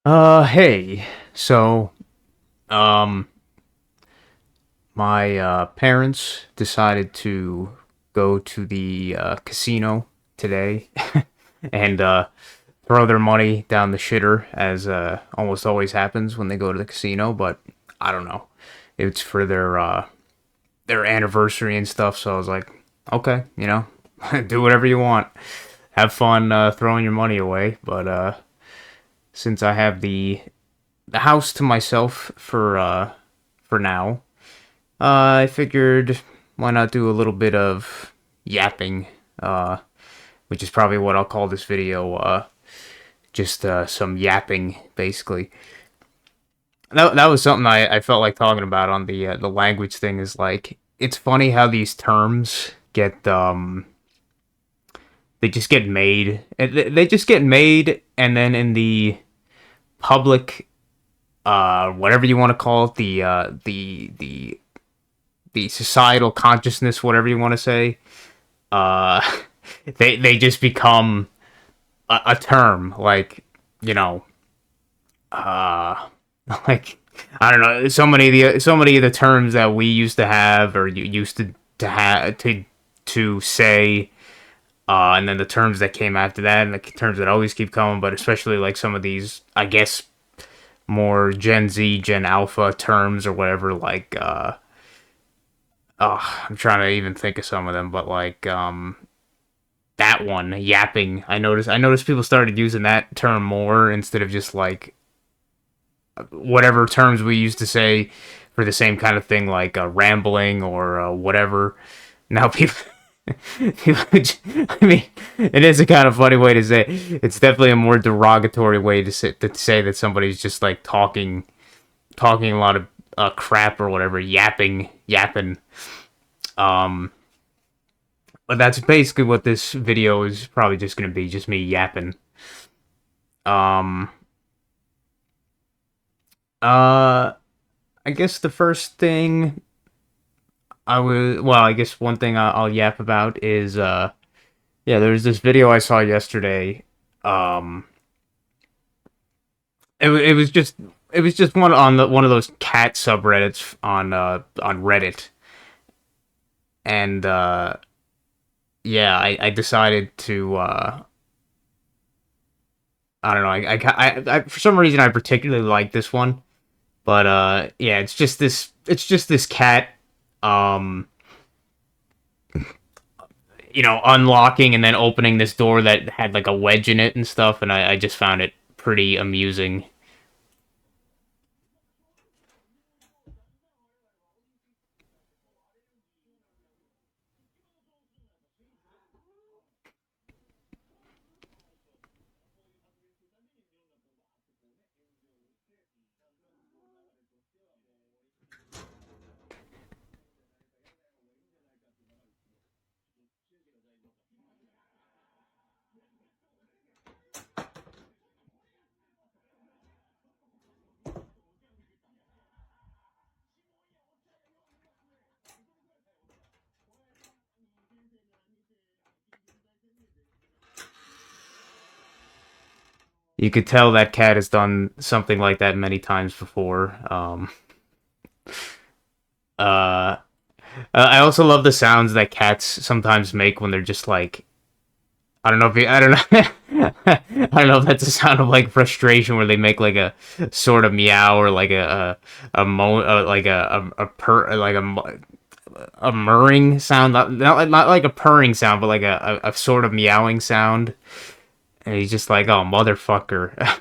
Hey. So, um, my parents decided to go to the casino today and throw their money down the shitter, as almost always happens when they go to the casino. But I don't know. It's for their anniversary and stuff. So I was like, okay, do whatever you want. Have fun throwing your money away. But since I have the house to myself for now. I figured why not do a little bit of yapping, which is probably what I'll call this video. Just some yapping, basically. That was something I felt like talking about on the language thing. Is like it's funny how these terms get they just get made. They just get made, and then in the public, whatever you want to call it, the societal consciousness, whatever you want to say, uh, they just become a term, like, you know, uh, like, I don't know, so many of the terms that we used to have, or you used to have to say, and then the terms that came after that, and the terms that always keep coming, but especially like some of these, I guess, more Gen Z, Gen Alpha terms or whatever, like, I'm trying to even think of some of them, but like, that one, yapping. I noticed people started using that term more instead of just like whatever terms we used to say for the same kind of thing, like rambling or whatever. Now people, I mean, it is a kind of funny way to say it. It's definitely a more derogatory way to say that somebody's just like talking a lot of crap or whatever, yapping. Um, but that's basically what this video is probably just gonna be, just me yapping. Um, uh, I guess the first thing I guess one thing I'll yap about is, yeah, there's this video I saw yesterday. Um, it was just one of those cat subreddits on Reddit, and yeah, I decided to I don't know, I for some reason I particularly like this one, but yeah, it's just this cat, um unlocking and then opening this door that had like a wedge in it and stuff, and I just found it pretty amusing. You could tell that cat has done something like that many times before. Uh, I also love the sounds that cats sometimes make when they're just like, I don't know, I don't know if that's a sound of like frustration where they make like a sort of meow, or like a mo like a purr, like a murring sound, not like a purring sound, but like a sort of meowing sound. And he's just like, oh, motherfucker.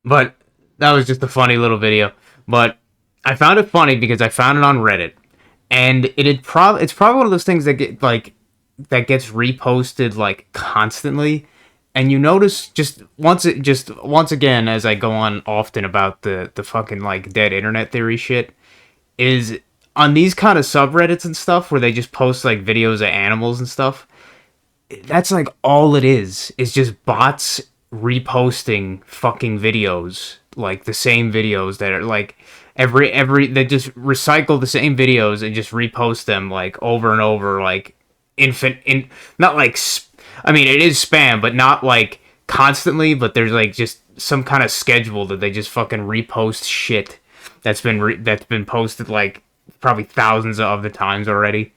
But that was just a funny little video. But I found it funny because I found it on Reddit, and it's probably one of those things that that gets reposted like constantly. And you notice just once again, as I go on often about the fucking like dead internet theory shit, is on these kind of subreddits and stuff where they just post like videos of animals and stuff. That's like all it is just bots reposting fucking videos, like the same videos that are like every they just recycle the same videos and just repost them like over and over, like not like I mean, it is spam, but not like constantly, but there's like just some kind of schedule that they just fucking repost shit that's been posted like probably thousands of the times already.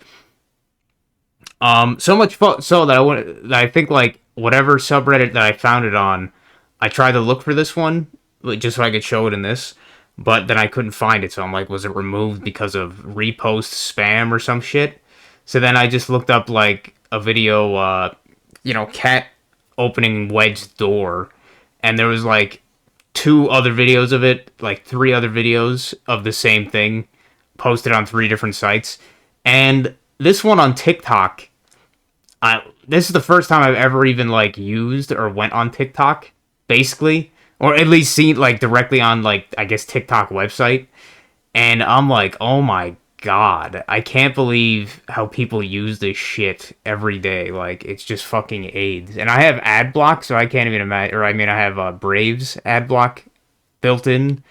So much so that I think like whatever subreddit that I found it on, I tried to look for this one like, just so I could show it in this, but then I couldn't find it. So I'm like, was it removed because of repost spam or some shit? So then I just looked up like a video, cat opening wedge door, and there was like two other videos of it, like three other videos of the same thing posted on three different sites. And this one on TikTok, this is the first time I've ever even like used or went on TikTok, basically, or at least seen like directly on like I guess TikTok website. And I'm like, oh my god, I can't believe how people use this shit every day. Like it's just fucking AIDS. And I have ad block, so I can't even imagine. Or I mean, I have Brave's ad block built in,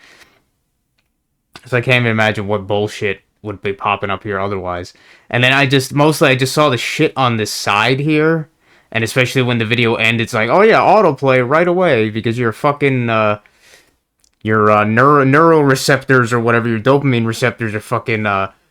so I can't even imagine what bullshit would be popping up here otherwise. And then I just saw the shit on this side here, and especially when the video ends, it's like, oh yeah, autoplay right away because you're fucking your neuroreceptors or whatever, your dopamine receptors are fucking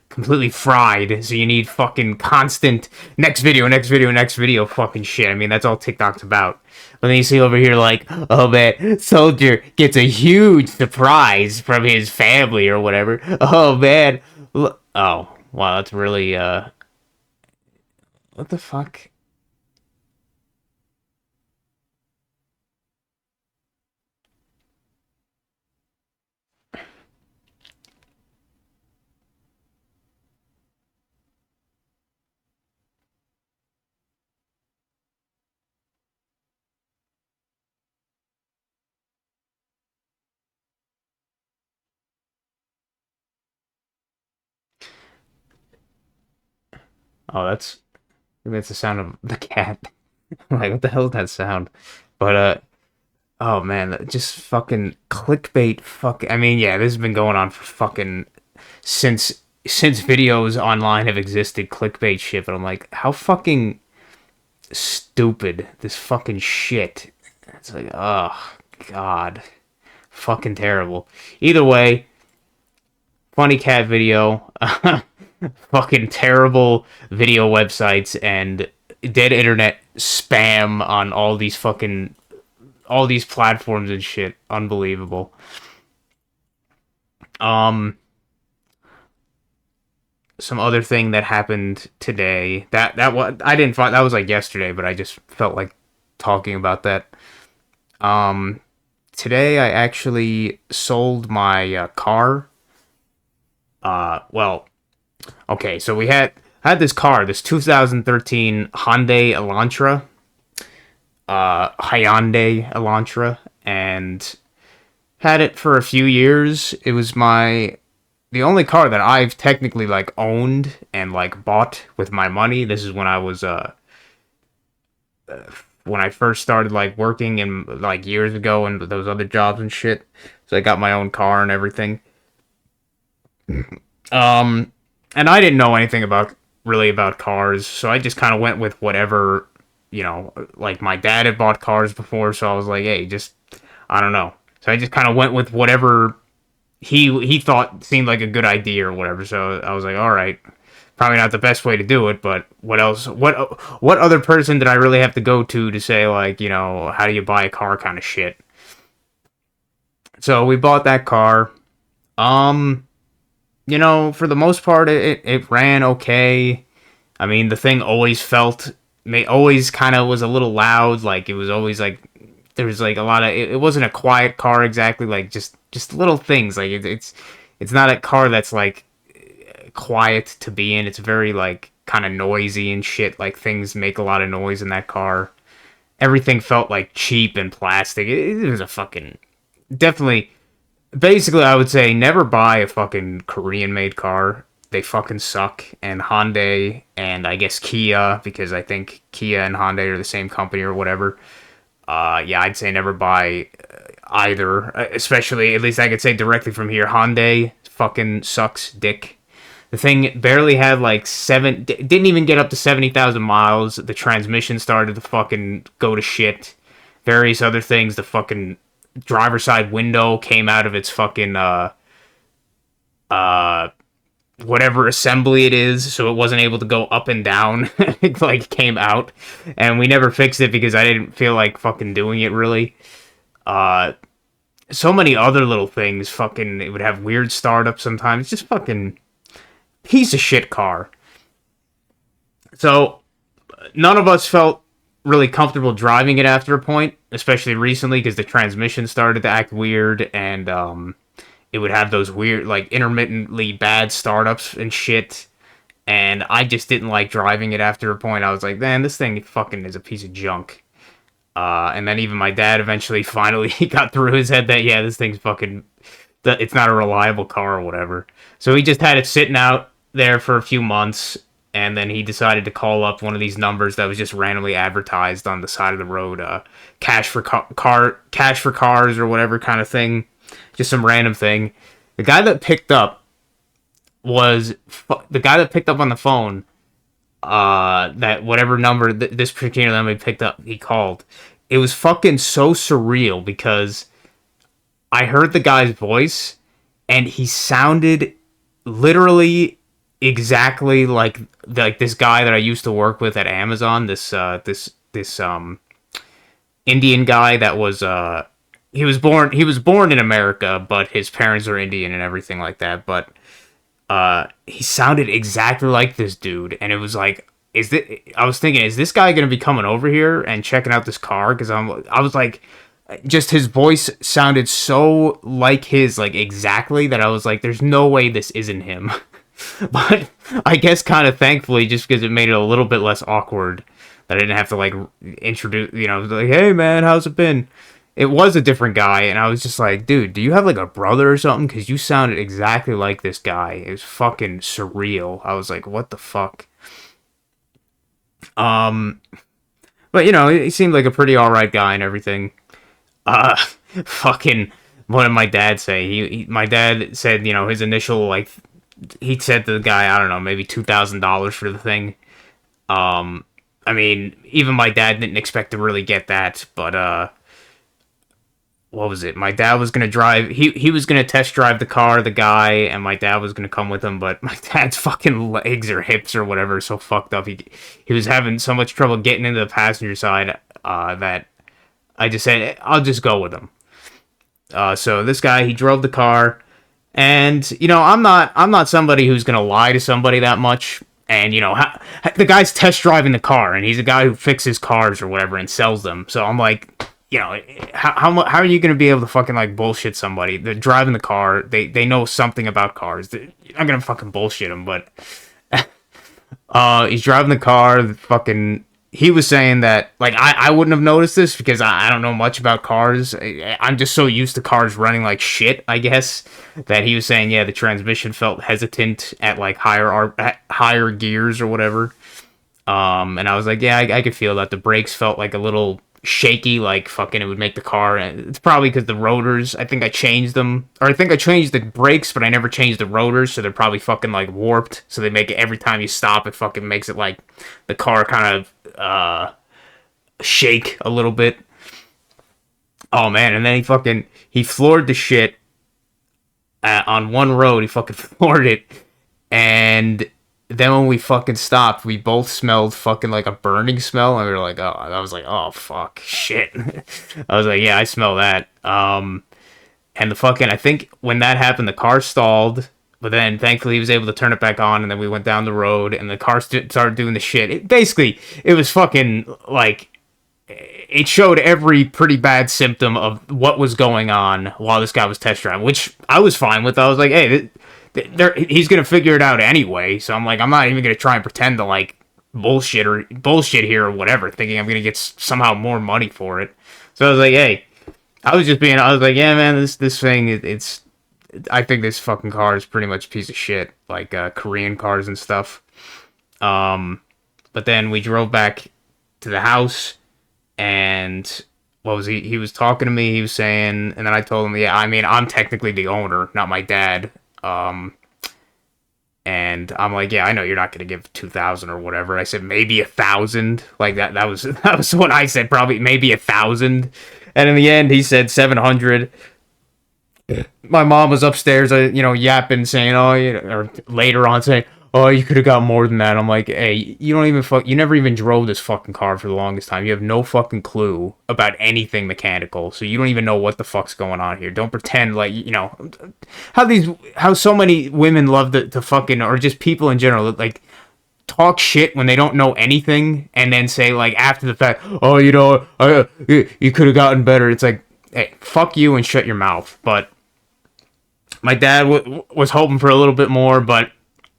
completely fried. So you need fucking constant next video, next video, next video fucking shit. I mean, that's all TikTok's about. But then you see over here like, oh man, Soldier gets a huge surprise from his family or whatever. Oh man. Oh, wow, that's really, what the fuck? Oh, that's the sound of the cat. Like, what the hell is that sound? But, oh man, just fucking clickbait. I mean, yeah, this has been going on for fucking since videos online have existed. Clickbait shit, but I'm like, how fucking stupid this fucking shit. It's like, oh god, fucking terrible. Either way, funny cat video, fucking terrible video websites and dead internet spam on all these platforms and shit. Unbelievable. Um, some other thing that happened today that was I didn't find that was like yesterday, but I just felt like talking about that. Um, Today I actually sold my car. Well, okay, so had this car, this 2013 Hyundai Elantra, Hyundai Elantra, and had it for a few years. It was the only car that I've technically like owned and like bought with my money. This is when I first started like working in like years ago and those other jobs and shit. So I got my own car and everything. Um, and I didn't know anything about cars, so I just kind of went with whatever, like my dad had bought cars before, so I was like, hey, just I don't know. So I just kind of went with whatever he thought seemed like a good idea or whatever. So I was like, all right, probably not the best way to do it, but what else? What other person did I really have to go to say like, how do you buy a car kind of shit? So we bought that car. Um, for the most part, it ran okay. I mean, the thing always always kind of was a little loud. Like it was always like there was like a lot of. It wasn't a quiet car exactly. Like just little things. Like it's not a car that's like quiet to be in. It's very like kind of noisy and shit. Like things make a lot of noise in that car. Everything felt like cheap and plastic. It was a fucking definitely. Basically, I would say never buy a fucking Korean made car. They fucking suck. And Hyundai and I guess Kia, because I think Kia and Hyundai are the same company or whatever. Yeah, I'd say never buy either. Especially, at least I could say directly from here, Hyundai fucking sucks dick. The thing barely had like didn't even get up to 70,000 miles. The transmission started to fucking go to shit. Various other things, the fucking driver's side window came out of its fucking uh whatever assembly it is, so it wasn't able to go up and down. It like came out, and we never fixed it because I didn't feel like fucking doing it really. Uh, so many other little things. Fucking, it would have weird startups sometimes. Just fucking piece of shit car. So none of us felt really comfortable driving it after a point, especially recently because the transmission started to act weird, and it would have those weird, like, intermittently bad startups and shit. And I just didn't like driving it after a point. I was like, man, this thing fucking is a piece of junk. And then even my dad eventually finally got through his head that, yeah, this thing's fucking, it's not a reliable car or whatever. So he just had it sitting out there for a few months, and then he decided to call up one of these numbers that was just randomly advertised on the side of the road, cash for cash for cars or whatever kind of thing, just some random thing. The guy that picked up on the phone, that whatever number this particular number he picked up, he called. It was fucking so surreal because I heard the guy's voice and he sounded literally exactly like this guy that I used to work with at Amazon. This Indian guy that was he was born in America, but his parents are Indian and everything like that. But he sounded exactly like this dude, and it was like, I was thinking, is this guy gonna be coming over here and checking out this car? Because I was like, just his voice sounded so like his, like exactly, that I was like, there's no way this isn't him. But I guess kind of thankfully, just because it made it a little bit less awkward, that I didn't have to like introduce, like, hey man, how's it been? It was a different guy, and I was just like, dude, do you have like a brother or something? Because you sounded exactly like this guy. It was fucking surreal. I was like, what the fuck? But he seemed like a pretty alright guy and everything. Uh, Fucking, what did my dad say? My dad said, his initial, like, he said to the guy, I don't know, maybe $2,000 for the thing. I mean, even my dad didn't expect to really get that, but, what was it? My dad was gonna drive. He was gonna test drive the car, the guy, and my dad was gonna come with him. But my dad's fucking legs or hips or whatever so fucked up. He was having so much trouble getting into the passenger side, that I just said, I'll just go with him. So this guy, he drove the car, and I'm not somebody who's gonna lie to somebody that much. And the guy's test driving the car, and he's a guy who fixes cars or whatever and sells them. So I'm like, how are you going to be able to fucking like bullshit somebody? They're driving the car. They know something about cars. You're not going to fucking bullshit them, but he's driving the car. He was saying that, like, I wouldn't have noticed this because I don't know much about cars. I'm just so used to cars running like shit, I guess, that he was saying, yeah, the transmission felt hesitant at like higher gears or whatever. And I was like, yeah, I could feel that. The brakes felt like a little shaky, like fucking it would make the car. It's probably because the rotors, I think I changed them, or I think I changed the brakes, but I never changed the rotors, so they're probably fucking like warped, so they make it every time you stop, it fucking makes it like the car kind of shake a little bit. Oh man, and then he floored the shit on one road. He fucking floored it, and then when we fucking stopped, we both smelled fucking like a burning smell, and we were like, oh, I was like, oh fuck, shit. I was like, yeah, I smell that. And I think when that happened, the car stalled, but then thankfully he was able to turn it back on, and then we went down the road, and the car started doing the shit. It was fucking like, it showed every pretty bad symptom of what was going on while this guy was test driving, which I was fine with. I was like, hey, he's gonna figure it out anyway, so I'm like, I'm not even gonna try and pretend to like bullshit here or whatever, thinking I'm gonna get somehow more money for it. So I was like, hey, I was like, yeah, man, this thing, I think this fucking car is pretty much a piece of shit, like Korean cars and stuff. But then we drove back to the house, and what was he was talking to me, he was saying, and then I told him, yeah, I mean, I'm technically the owner, not my dad. And I'm like, yeah, I know you're not gonna give 2,000 or whatever. I said maybe 1,000. Like that was what I said, probably maybe 1,000. And in the end, he said 700. My mom was upstairs, yapping, saying, "Oh," or later on saying, "Oh, you could have got more than that." I'm like, "Hey, you never even drove this fucking car for the longest time. You have no fucking clue about anything mechanical, so you don't even know what the fuck's going on here. Don't pretend like how so many women love to fucking, or just people in general, like." Talk shit when they don't know anything, and then say like after the fact, "Oh, you could have gotten better." It's like, hey, fuck you and shut your mouth. But my dad was hoping for a little bit more, but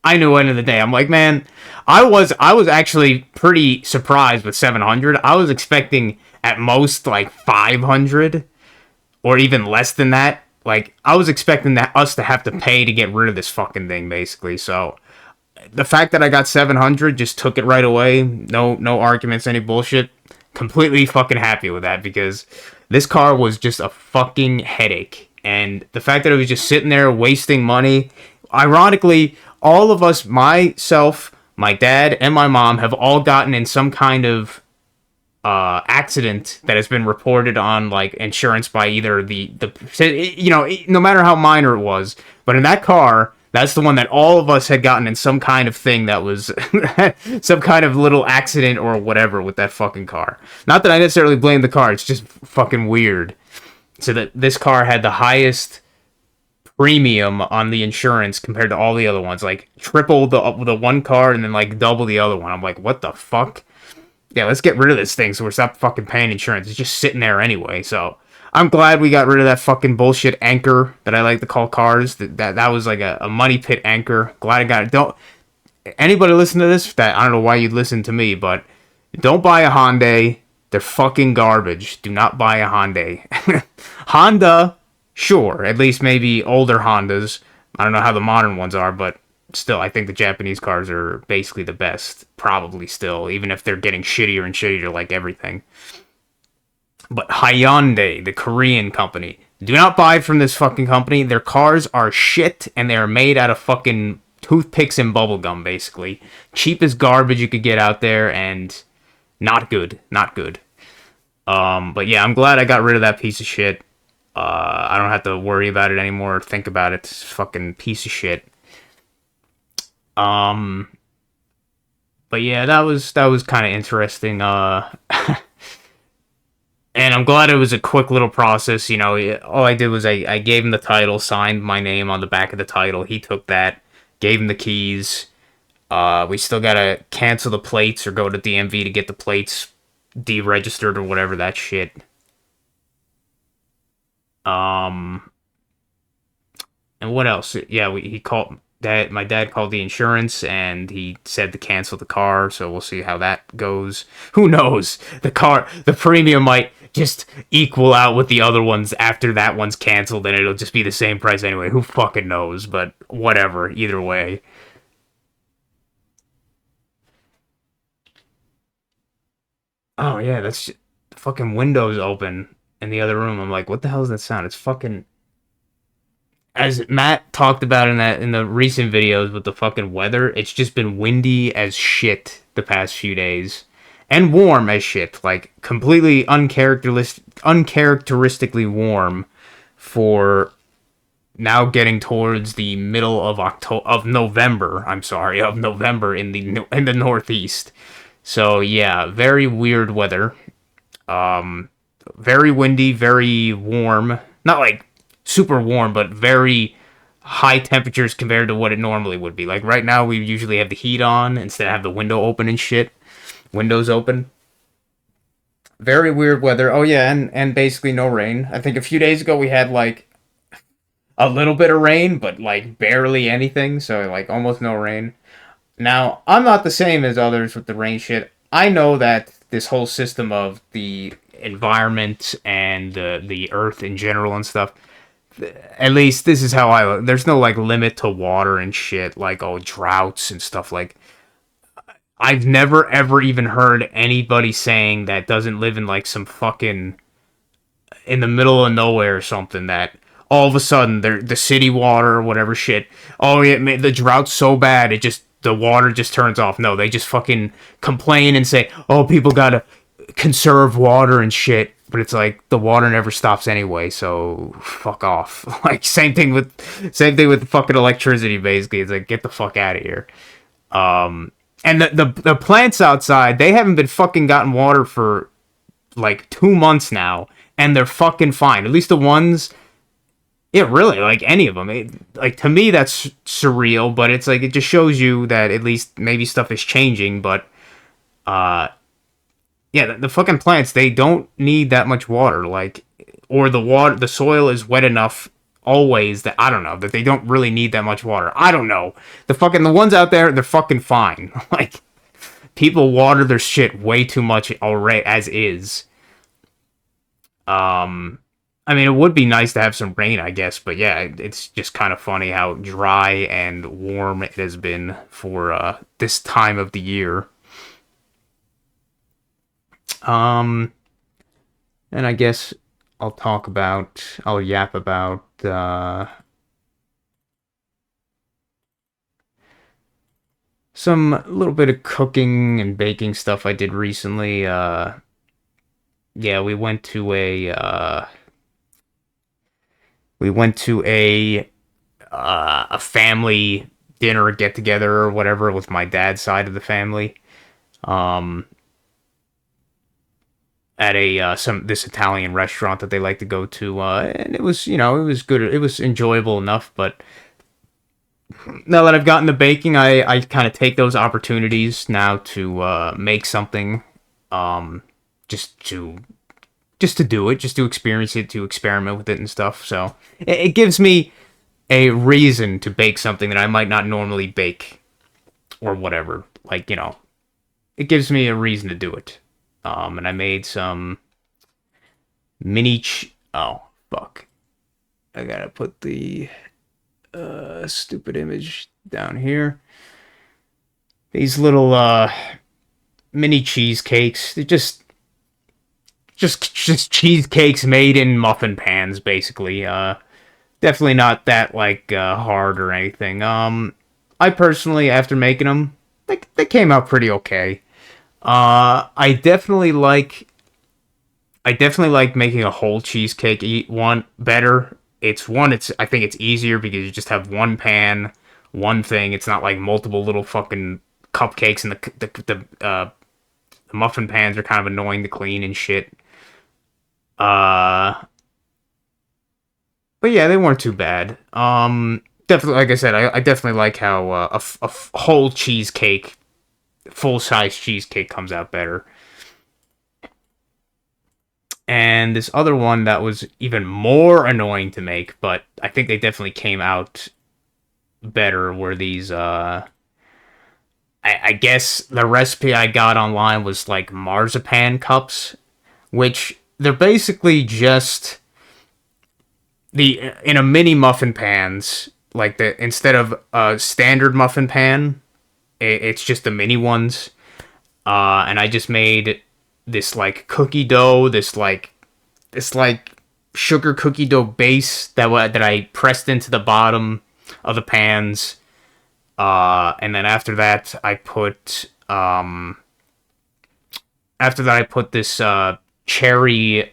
I knew end of the day, I'm like, man, I was actually pretty surprised with 700. I was expecting at most like 500 or even less than that. Like I was expecting that us to have to pay to get rid of this fucking thing, basically. So the fact that I got 700 just took it right away. No arguments, any bullshit. Completely fucking happy with that because this car was just a fucking headache. And the fact that it was just sitting there wasting money. Ironically, all of us, myself, my dad, and my mom, have all gotten in some kind of accident that has been reported on like insurance by either no matter how minor it was. But in that car, that's the one that all of us had gotten in some kind of thing that was some kind of little accident or whatever with that fucking car. Not that I necessarily blame the car, it's just fucking weird. So that this car had the highest premium on the insurance compared to all the other ones. Like triple the one car and then like double the other one. I'm like, what the fuck? Yeah, let's get rid of this thing so we're stop fucking paying insurance. It's just sitting there anyway, so I'm glad we got rid of that fucking bullshit anchor that I like to call cars. That was like a money pit anchor. Glad I got it. Don't anybody listen to this? That I don't know why you'd listen to me, but don't buy a Hyundai. They're fucking garbage. Do not buy a Hyundai. Honda, sure. At least maybe older Hondas. I don't know how the modern ones are, but still, I think the Japanese cars are basically the best. Probably still, even if they're getting shittier and shittier like everything. But Hyundai, the Korean company, do not buy from this fucking company. Their cars are shit, and they are made out of fucking toothpicks and bubblegum, basically. Cheap as garbage you could get out there, and not good. Not good. But yeah, I'm glad I got rid of that piece of shit. I don't have to worry about it anymore or think about it. It's a fucking piece of shit. But yeah, that was kind of interesting. And I'm glad it was a quick little process. All I did was I gave him the title, signed my name on the back of the title. He took that, gave him the keys. We still gotta cancel the plates or go to DMV to get the plates deregistered or whatever that shit. And what else? Yeah, he called. My dad called the insurance and he said to cancel the car, so we'll see how that goes. Who knows? The premium might just equal out with the other ones after that one's canceled and it'll just be the same price anyway. Who fucking knows? But whatever, either way. Oh yeah, that's fucking windows open in the other room. I'm like, what the hell is that sound? It's fucking as Matt talked about in the recent videos with the fucking weather, it's just been windy as shit the past few days. And warm as shit. Like completely uncharacteristically warm for now getting towards the middle of November. I'm sorry, of November in the Northeast. So yeah, very weird weather. Very windy, very warm. Not like super warm, but very high temperatures compared to what it normally would be. Like right now, we usually have the heat on instead of have the window open and shit. Windows open. Very weird weather. Oh yeah, and basically no rain. I think a few days ago we had like a little bit of rain, but like barely anything. So like almost no rain. Now, I'm not the same as others with the rain shit. I know that this whole system of the environment and the earth in general and stuff, at least this is how I look. There's no like limit to water and shit, like droughts and stuff. Like I've never ever even heard anybody saying that doesn't live in like some fucking in the middle of nowhere or something that all of a sudden the city water or whatever shit. Oh yeah, man, the drought's so bad the water just turns off. No, they just fucking complain and say, oh, people gotta conserve water and shit. But it's like the water never stops anyway, so fuck off. Like same thing with the fucking electricity. Basically, it's like get the fuck out of here. And the plants outside, they haven't been fucking gotten water for like 2 months now, and they're fucking fine. At least the ones, yeah, really, like any of them. Like to me, that's surreal, but it's like it just shows you that at least maybe stuff is changing. But yeah, the fucking plants, they don't need that much water. Like, or the soil is wet enough always that I don't know that they don't really need that much water. I don't know. The ones out there, they're fucking fine. Like people water their shit way too much already as is. I mean, it would be nice to have some rain, I guess, but yeah, it's just kind of funny how dry and warm it has been for this time of the year. Um, and I guess I'll yap about some little bit of cooking and baking stuff I did recently. Yeah, we went to a family dinner get together or whatever with my dad's side of the family. Um, at a some this Italian restaurant that they like to go to, and it was it was good. It was enjoyable enough, but now that I've gotten to baking, I kind of take those opportunities now to make something, um, just to do it, just to experience it, to experiment with it and stuff. So it gives me a reason to bake something that I might not normally bake or whatever. Like it gives me a reason to do it. And I made some oh fuck, I gotta put the stupid image down here. These little mini cheesecakes. They're just cheesecakes made in muffin pans, basically. Definitely not that like hard or anything. I personally, after making them, they came out pretty okay. I definitely like making a whole cheesecake. Eat one better. It's I think it's easier because you just have one pan, one thing. It's not like multiple little fucking cupcakes, and the muffin pans are kind of annoying to clean and shit. Uh, but yeah, they weren't too bad. Definitely, like I said, I definitely like how whole cheesecake, full size cheesecake comes out better. And this other one that was even more annoying to make, but I think they definitely came out better, were these I guess the recipe I got online was like marzipan cups, which they're basically just the in a mini muffin pans, like the instead of a standard muffin pan, it's just the mini ones. And I just made this like cookie dough, this like sugar cookie dough base that I pressed into the bottom of the pans. And then after that I put this cherry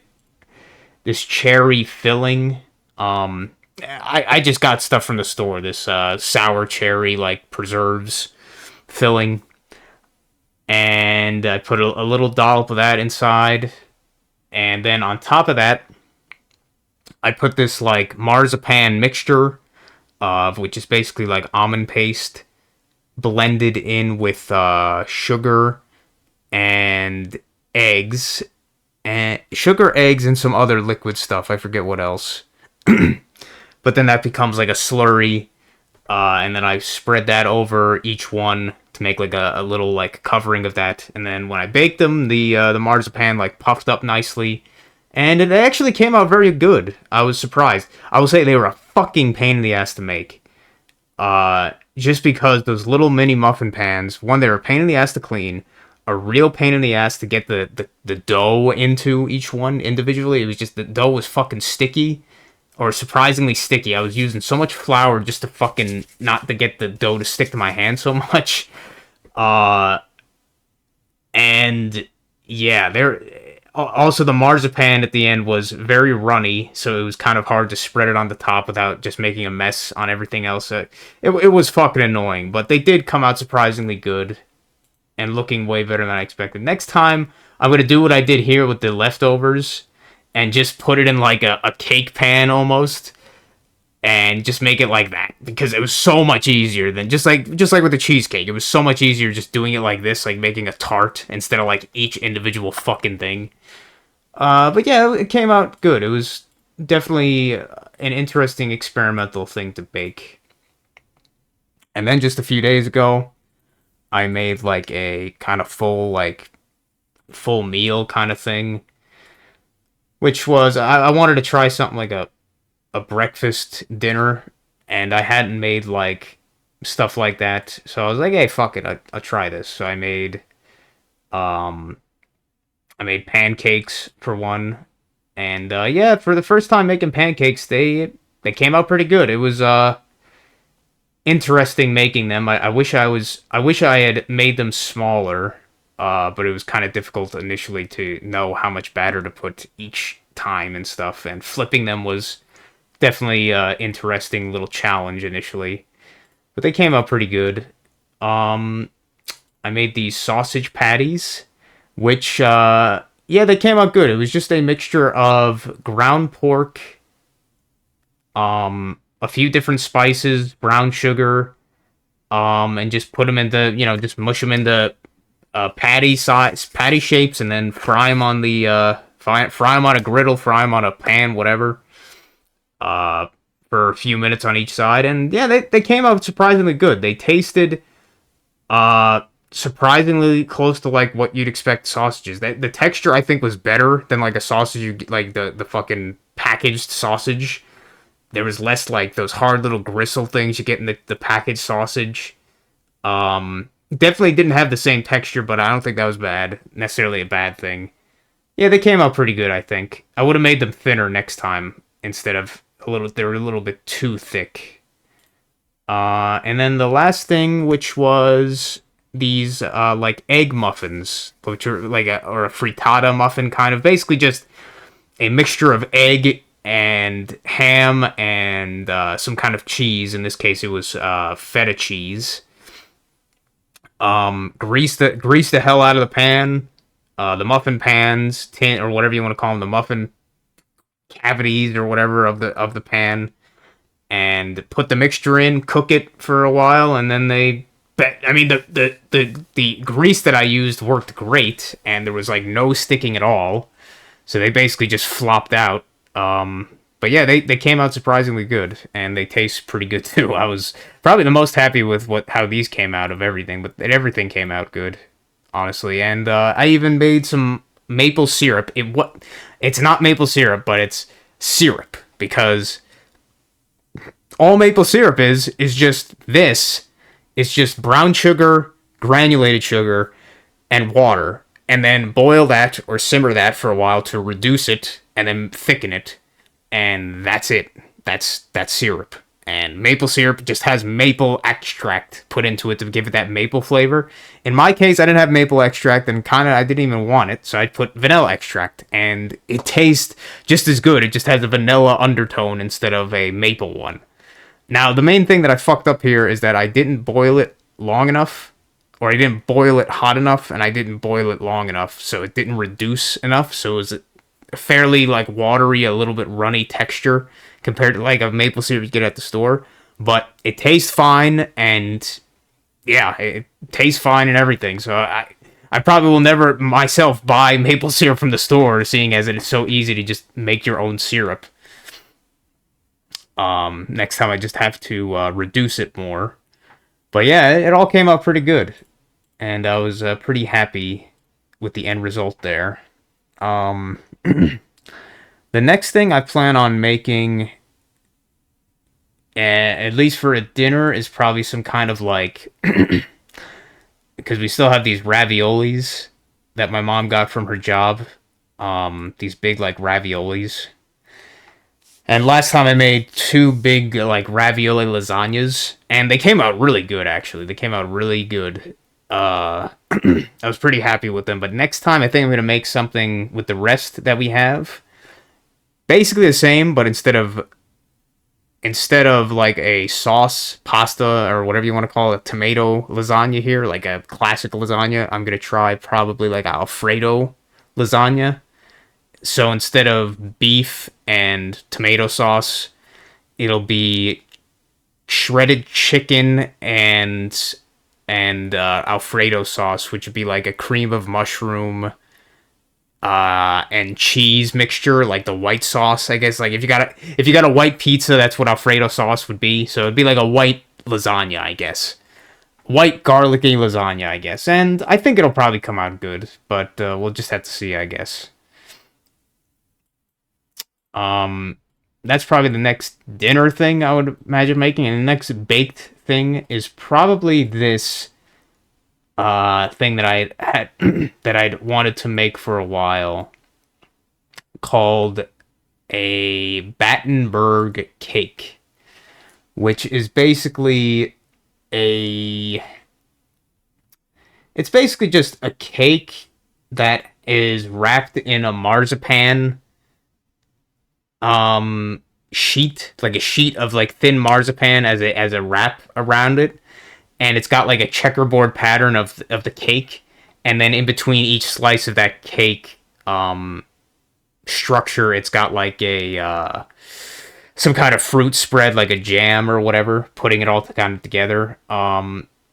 filling. I just got stuff from the store. This sour cherry like preserves filling, and I put a little dollop of that inside, and then on top of that, I put this like marzipan mixture, which is basically like almond paste blended in with sugar and eggs, and some other liquid stuff. I forget what else. But then that becomes like a slurry, and then I spread that over each one to make like a little like covering of that. And then when I baked them, the marzipan like puffed up nicely, and it actually came out very good. I was surprised. I will say they were a fucking pain in the ass to make. Just because those little mini muffin pans, one, they were a pain in the ass to clean, a real pain in the ass to get the dough into each one individually. It was just the dough was fucking sticky, or surprisingly sticky. I was using so much flour just to fucking not to get the dough to stick to my hand so much. And yeah, Also, the marzipan at the end was very runny, so it was kind of hard to spread it on the top without just making a mess on everything else. It was fucking annoying, but they did come out surprisingly good and looking way better than I expected. Next time, I'm gonna do what I did here with the leftovers and just put it in like a cake pan almost, and just make it like that because it was so much easier than just like with the cheesecake. It was so much easier just doing it like this, like making a tart instead of like each individual fucking thing. But yeah, it came out good. It was definitely an interesting experimental thing to bake. And then just a few days ago, I made like a kind of full meal kind of thing, which was I wanted to try something like a breakfast dinner, and I hadn't made like stuff like that, so I was like, hey, fuck it, I'll try this. So um I made pancakes for one, and yeah, for the first time making pancakes, they came out pretty good. It was interesting making them. I wish I had made them smaller, but it was kind of difficult initially to know how much batter to put each time and stuff. And flipping them was definitely interesting little challenge initially, but they came out pretty good. Um, I made these sausage patties, which yeah, they came out good. It was just a mixture of ground pork, a few different spices, brown sugar, and just put them into, just mush them into patty shapes, and then fry them on the fry them on a griddle, fry them on a pan, whatever, uh, for a few minutes on each side, and yeah, they came out surprisingly good. They tasted uh surprisingly close to like what you'd expect sausages. The texture I think was better than like a sausage like the fucking packaged sausage. There was less like those hard little gristle things you get in the packaged sausage. Definitely didn't have the same texture, but I don't think that was necessarily a bad thing. Yeah, they came out pretty good, I think. I would have made them thinner next time instead of they were a little bit too thick. And then the last thing, which was these like egg muffins, which are like or a frittata muffin kind of, basically just a mixture of egg and ham and some kind of cheese. In this case, it was feta cheese. Grease the hell out of the pan, the muffin pans, tin or whatever you want to call them, the muffin cavities or whatever of the pan, and put the mixture in, cook it for a while, and then I mean, the grease that I used worked great, and there was like no sticking at all. So they basically just flopped out. But yeah, they came out surprisingly good, and they taste pretty good too. I was probably the most happy with how these came out of everything, but everything came out good, honestly. And I even made some maple syrup. It's not maple syrup, but it's syrup, because all maple syrup is just this. It's just brown sugar, granulated sugar, and water, and then boil that or simmer that for a while to reduce it, and then thicken it, and that's it. That's syrup. And maple syrup just has maple extract put into it to give it that maple flavor. In my case, I didn't have maple extract, and I didn't even want it, so I put vanilla extract, and it tastes just as good. It just has a vanilla undertone instead of a maple one. Now, the main thing that I fucked up here is that I didn't boil it long enough, or I didn't boil it hot enough, and I didn't boil it long enough, so it didn't reduce enough, so it was a fairly, like, watery, a little bit runny texture compared to, like, a maple syrup you get at the store. But it tastes fine, and, yeah, it tastes fine and everything, so I probably will never, myself, buy maple syrup from the store, seeing as it is so easy to just make your own syrup. Next time I just have to reduce it more. But yeah, it all came out pretty good, and I was pretty happy with the end result there. The next thing I plan on making, at least for a dinner, is probably some kind of like, because we still have these raviolis that my mom got from her job. These big like raviolis. And last time I made two big like ravioli lasagnas, and they came out really good actually. They came out really good. I was pretty happy with them. But next time, I think I'm gonna make something with the rest that we have, basically the same, but instead of like a sauce pasta or whatever you want to call it, tomato lasagna here, like a classic lasagna, I'm gonna try probably like Alfredo lasagna. So instead of beef and tomato sauce, it'll be shredded chicken and Alfredo sauce, which would be like a cream of mushroom and cheese mixture, like the white sauce. I guess like if you got a white pizza, that's what Alfredo sauce would be. So it'd be like a white lasagna, I guess. White garlicky lasagna, I guess. And I think it'll probably come out good, but we'll just have to see, I guess. Um, that's probably the next dinner thing I would imagine making, and the next baked thing is probably this thing that I had that I'd wanted to make for a while called a Battenberg cake, which is basically a it's basically just a cake that is wrapped in a marzipan sheet, like a sheet of like thin marzipan as a wrap around it, and it's got like a checkerboard pattern of the cake, and then in between each slice of that cake structure, it's got like a some kind of fruit spread, like a jam or whatever, putting it all kind of together.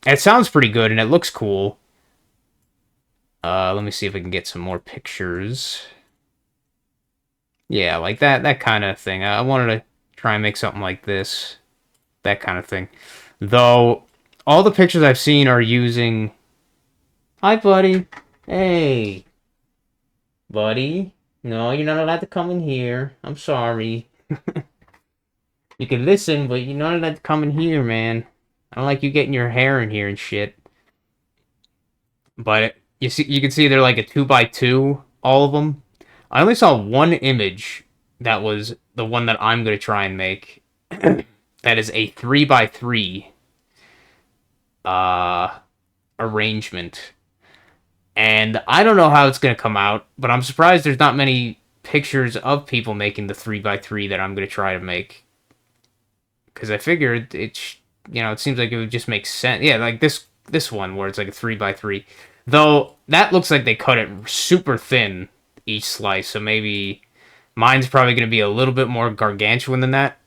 It sounds pretty good and it looks cool. Let me see if I can get some more pictures. Yeah, like that kind of thing. I wanted to try and make something like this, that kind of thing. Though all the pictures I've seen are using. Hi, buddy. Hey, buddy. No, you're not allowed to come in here. I'm sorry. You can listen, but you're not allowed to come in here, man. I don't like you getting your hair in here and shit. But you can see they're like a 2x2, all of them. I only saw one image that was the one that I'm gonna try and make. That is a 3x3 uh arrangement. And I don't know how it's gonna come out, but I'm surprised there's not many pictures of people making the 3x3 that I'm gonna try to make. Because I figured it seems like it would just make sense. Yeah, like this one where it's like a 3x3. Though that looks like they cut it super thin each slice, so maybe mine's probably going to be a little bit more gargantuan than that.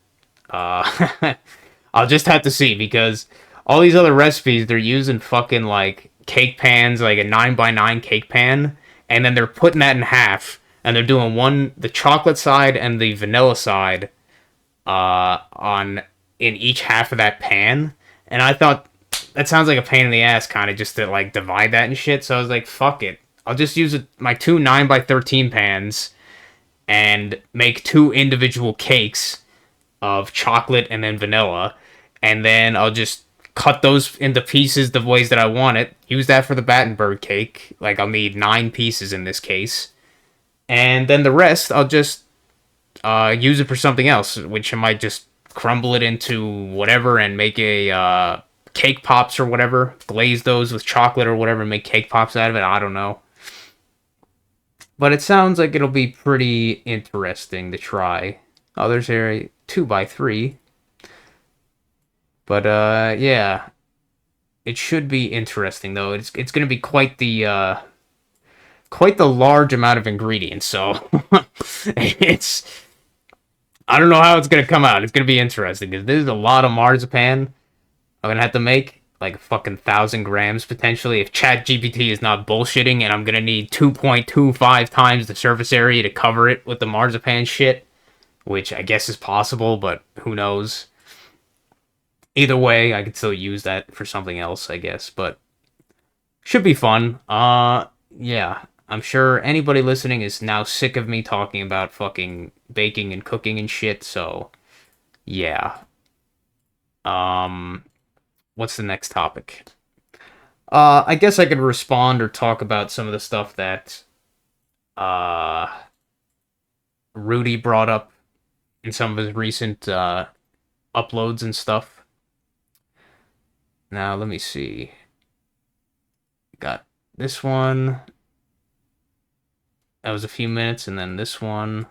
I'll just have to see, because all these other recipes, they're using fucking like cake pans, like a 9x9 cake pan, and then they're putting that in half, and they're doing the chocolate side and the vanilla side on in each half of that pan. And I thought that sounds like a pain in the ass, kind of, just to like divide that and shit. So I was like, fuck it, I'll just use my two 9x13 pans and make two individual cakes of chocolate and then vanilla, and then I'll just cut those into pieces the ways that I want it. Use that for the Battenberg cake. Like, I'll need 9 pieces in this case, and then the rest I'll just use it for something else, which I might just crumble it into whatever and make a cake pops or whatever. Glaze those with chocolate or whatever and make cake pops out of it. I don't know. But it sounds like it'll be pretty interesting to try. Oh, there's a 2x3. But yeah, it should be interesting though. It's going to be quite the large amount of ingredients. So it's I don't know how it's going to come out. It's going to be interesting because there's a lot of marzipan I'm going to have to make, like fucking 1,000 grams potentially, if ChatGPT is not bullshitting, and I'm going to need 2.25 times the surface area to cover it with the marzipan shit, which I guess is possible, but who knows. Either way, I could still use that for something else, I guess, but should be fun. Yeah, I'm sure anybody listening is now sick of me talking about fucking baking and cooking and shit, so yeah. Um, what's the next topic? I guess I could respond or talk about some of the stuff that uh Rudy brought up in some of his recent uploads and stuff. Now, let me see. got this one. That was a few minutes, and then this one.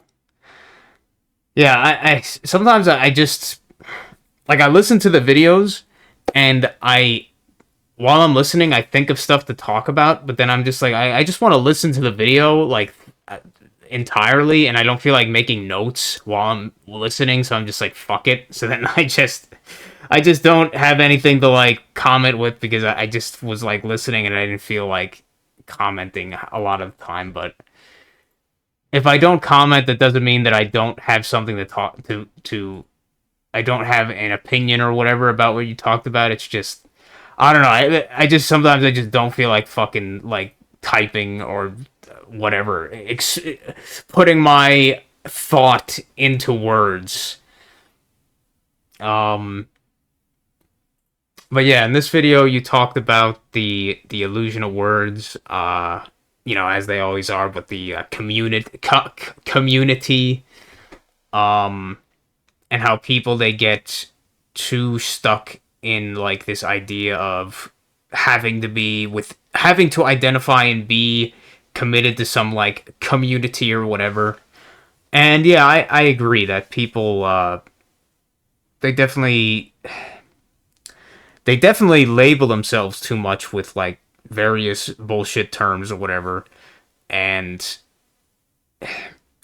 Yeah, I sometimes I just like I listen to the videos, and I while I'm listening, I think of stuff to talk about, but then I'm just like I just want to listen to the video like entirely, and I don't feel like making notes while I'm listening, so I'm just like fuck it. So then I just don't have anything to like comment with because I just was like listening and I didn't feel like commenting a lot of the time. But if I don't comment, that doesn't mean that I don't have something to talk to. I don't have an opinion or whatever about what you talked about. It's just I don't know. I just sometimes I just don't feel like fucking like typing or whatever, putting my thought into words. Um, but yeah, in this video you talked about the illusion of words. As they always are, but the community. Um, and how people they get too stuck in like this idea of having to identify and be committed to some like community or whatever. And yeah, I agree that people they definitely they definitely label themselves too much with like various bullshit terms or whatever. And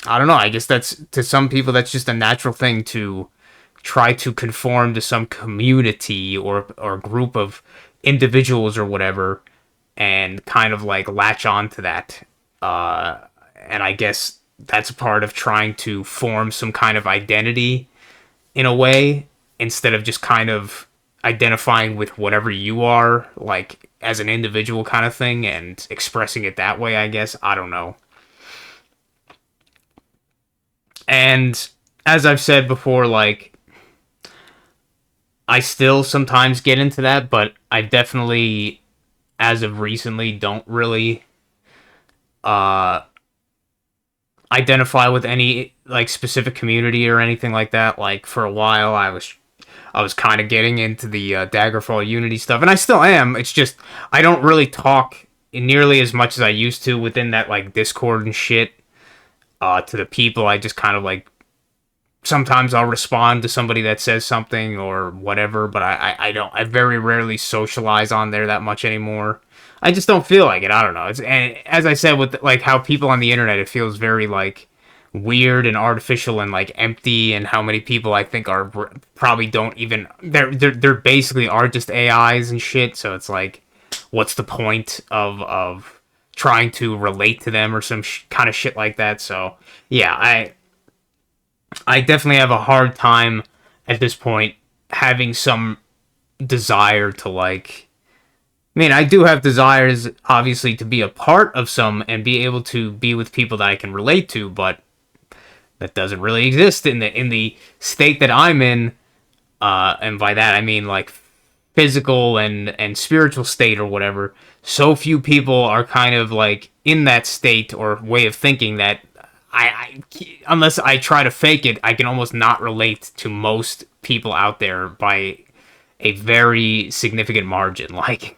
I don't know, I guess that's to some people that's just a natural thing to try to conform to some community or group of individuals or whatever and kind of like latch on to that. And I guess that's a part of trying to form some kind of identity in a way instead of just kind of identifying with whatever you are, like as an individual kind of thing and expressing it that way, I guess. I don't know. And as I've said before, like, I still sometimes get into that, but I definitely, as of recently, don't really uh, identify with any like specific community or anything like that. Like for a while, I was kind of getting into the Daggerfall Unity stuff, and I still am. It's just I don't really talk nearly as much as I used to within that like Discord and shit. To the people, I just kind of like sometimes I'll respond to somebody that says something or whatever, but I very rarely socialize on there that much anymore. I just don't feel like it. I don't know. It's and as I said with like how people on the internet, it feels very like weird and artificial and like empty, and how many people I think are probably don't even they're basically are just AIs and shit. So it's like, what's the point of trying to relate to them or some kind of shit like that? So yeah, I definitely have a hard time at this point having some desire to like. I mean, I do have desires, obviously, to be a part of some and be able to be with people that I can relate to, but that doesn't really exist in the state that I'm in. And by that I mean like physical and spiritual state or whatever. So few people are kind of like in that state or way of thinking that I unless I try to fake it, I can almost not relate to most people out there by a very significant margin. Like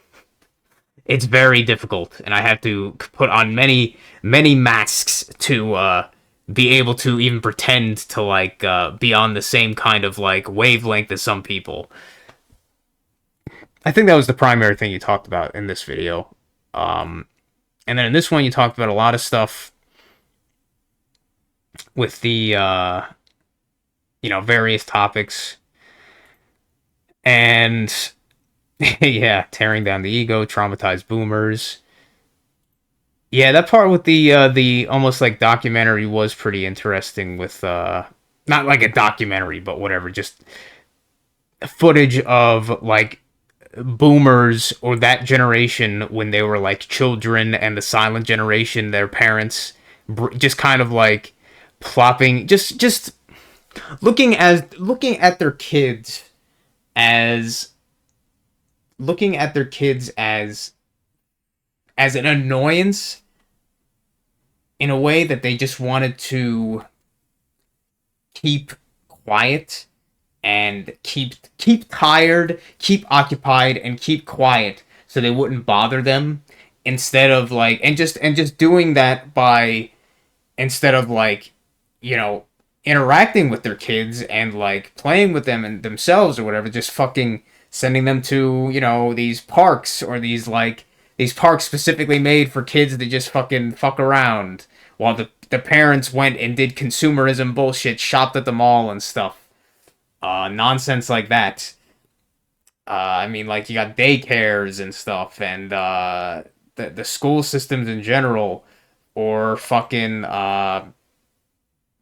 it's very difficult, and I have to put on many masks to be able to even pretend to like be on the same kind of like wavelength as some people. I think that was the primary thing you talked about in this video. And then in this one, you talked about a lot of stuff with the various topics, and yeah, tearing down the ego, traumatized boomers. Yeah, that part with the almost like documentary was pretty interesting. With not like a documentary, but whatever, just footage of like boomers or that generation when they were like children, and the silent generation, their parents, just kind of like plopping, just looking at their kids as looking at their kids as an annoyance in a way that they just wanted to keep quiet and keep tired, keep occupied, and keep quiet so they wouldn't bother them instead of like, and just doing that by, instead of like, you know, interacting with their kids and like playing with them and themselves or whatever, just fucking sending them to, you know, these parks, or these parks specifically made for kids to just fucking fuck around, while the parents went and did consumerism bullshit, shopped at the mall and stuff. Nonsense like that. I mean, like, you got daycares and stuff, and the school systems in general, or fucking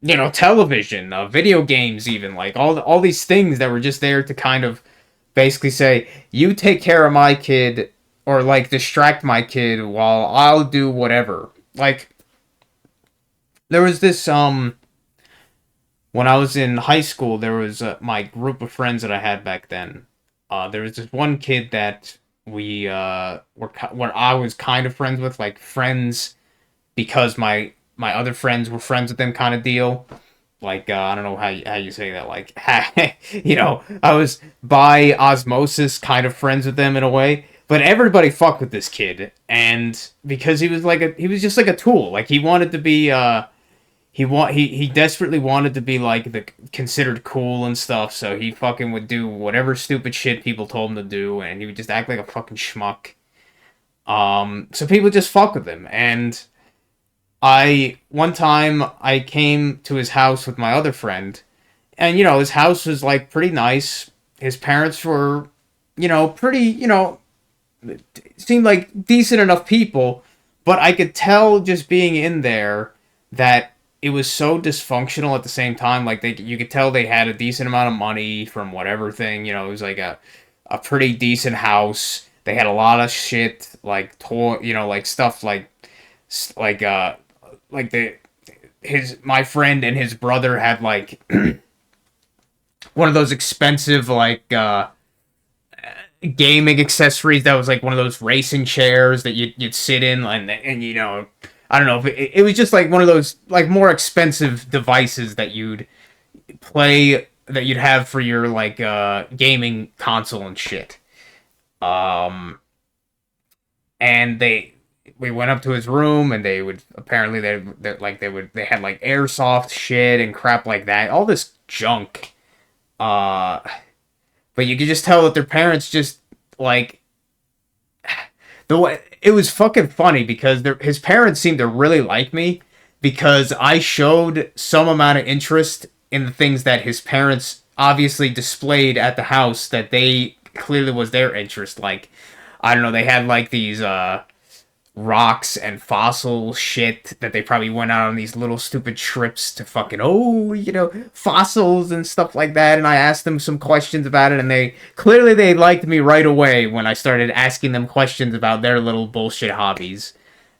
you know, television, video games, even, like all these things that were just there to kind of basically say, you take care of my kid, or like distract my kid while I'll do whatever. Like, there was this when I was in high school, there was my group of friends that I had back then. There was this one kid that we where I was kind of friends with, like friends because my other friends were friends with them, kind of deal. Like, I don't know how you say that. Like, you know, I was by osmosis kind of friends with them in a way. But everybody fucked with this kid, and because he was just like a tool. Like, he wanted to be he desperately wanted to be like the considered cool and stuff, so he fucking would do whatever stupid shit people told him to do, and he would just act like a fucking schmuck. So people just fuck with him, and I one time I came to his house with my other friend, and you know, his house was like pretty nice. His parents were, you know, pretty, you know, seemed like decent enough people, but I could tell just being in there that it was so dysfunctional at the same time. Like, you could tell they had a decent amount of money from whatever thing. You know, it was like a pretty decent house. They had a lot of shit, like toy, you know, like stuff like like the his my friend and his brother had like one of those expensive like gaming accessories that was like one of those racing chairs that you'd sit in, and you know, I don't know if it was just like one of those like more expensive devices that you'd have for your like gaming console and shit. Um and we went up to his room, and they would apparently they had like airsoft shit and crap like that, all this junk. uh but you could just tell that their parents just like, the way it was fucking funny because his parents seemed to really like me, because I showed some amount of interest in the things that his parents obviously displayed at the house that they clearly was their interest. Like, I don't know, they had like these rocks and fossil shit that they probably went out on these little stupid trips to fucking, oh, you know, fossils and stuff like that. And I asked them some questions about it, and they liked me right away when I started asking them questions about their little bullshit hobbies.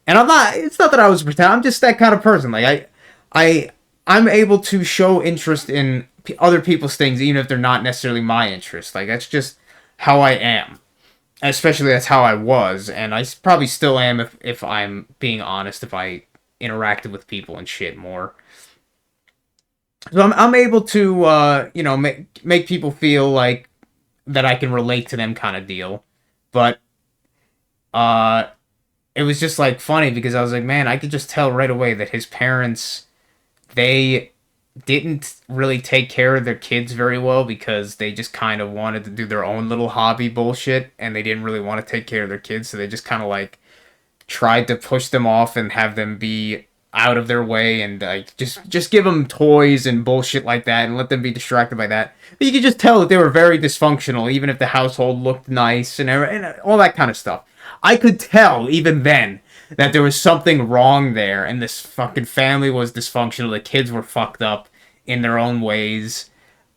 And it's not that I was pretending, I'm just that kind of person. Like, I'm able to show interest in other people's things even if they're not necessarily my interest. Like, that's just how I am. Especially that's how I was, and I probably still am if I'm being honest, if I interacted with people and shit more. So I'm able to you know, make people feel like that I can relate to them, kind of deal. But uh it was just like funny because I was like, man, I could just tell right away that his parents, they didn't really take care of their kids very well, because they just kind of wanted to do their own little hobby bullshit, and they didn't really want to take care of their kids, so they just kind of like tried to push them off and have them be out of their way, and like just give them toys and bullshit like that and let them be distracted by that. But you could just tell that they were very dysfunctional, even if the household looked nice and all that kind of stuff. I could tell even then that there was something wrong there, and this fucking family was dysfunctional. The kids were fucked up in their own ways.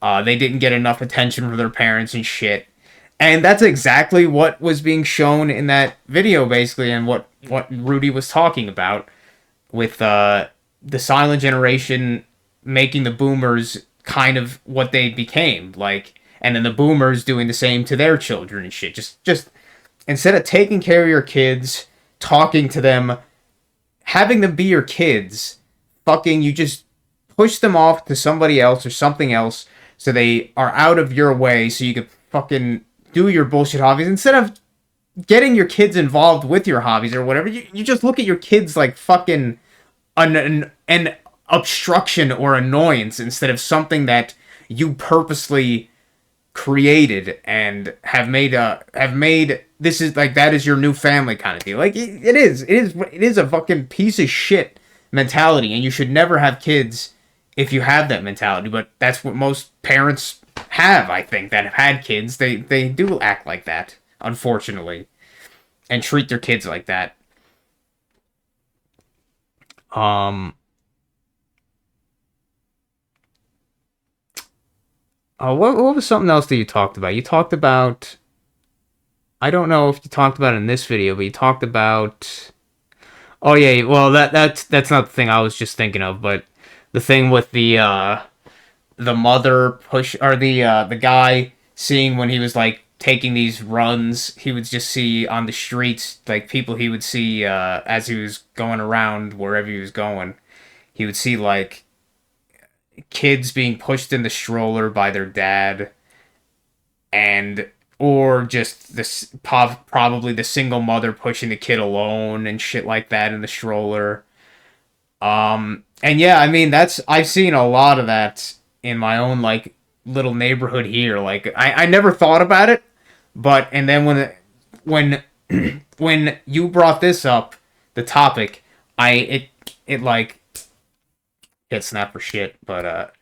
They didn't get enough attention from their parents and shit. And that's exactly what was being shown in that video, basically, and what Rudy was talking about with the silent generation making the boomers kind of what they became, like, and then the boomers doing the same to their children and shit. Just instead of taking care of your kids, talking to them, having them be your kids, fucking, you just push them off to somebody else or something else so they are out of your way so you could fucking do your bullshit hobbies instead of getting your kids involved with your hobbies or whatever, you just look at your kids like fucking an obstruction or annoyance instead of something that you purposely created and have made this is like that is your new family kind of deal. Like it is a fucking piece of shit mentality, and you should never have kids if you have that mentality. But that's what most parents have, I think, that have had kids. They do act like that, unfortunately, and treat their kids like that. Um. What was something else that you talked about? You talked about, I don't know if you talked about it in this video, but you talked about. Oh yeah, well that's not the thing I was just thinking of, but the thing with the mother push or the guy seeing when he was like taking these runs, he would just see on the streets like people he would see as he was going around wherever he was going. He would see like kids being pushed in the stroller by their dad, and or just this probably the single mother pushing the kid alone and shit like that in the stroller. And yeah, I mean I've seen a lot of that in my own like little neighborhood here. Like I never thought about it, but and then when when you brought this up, the topic, it like hit snap for shit, but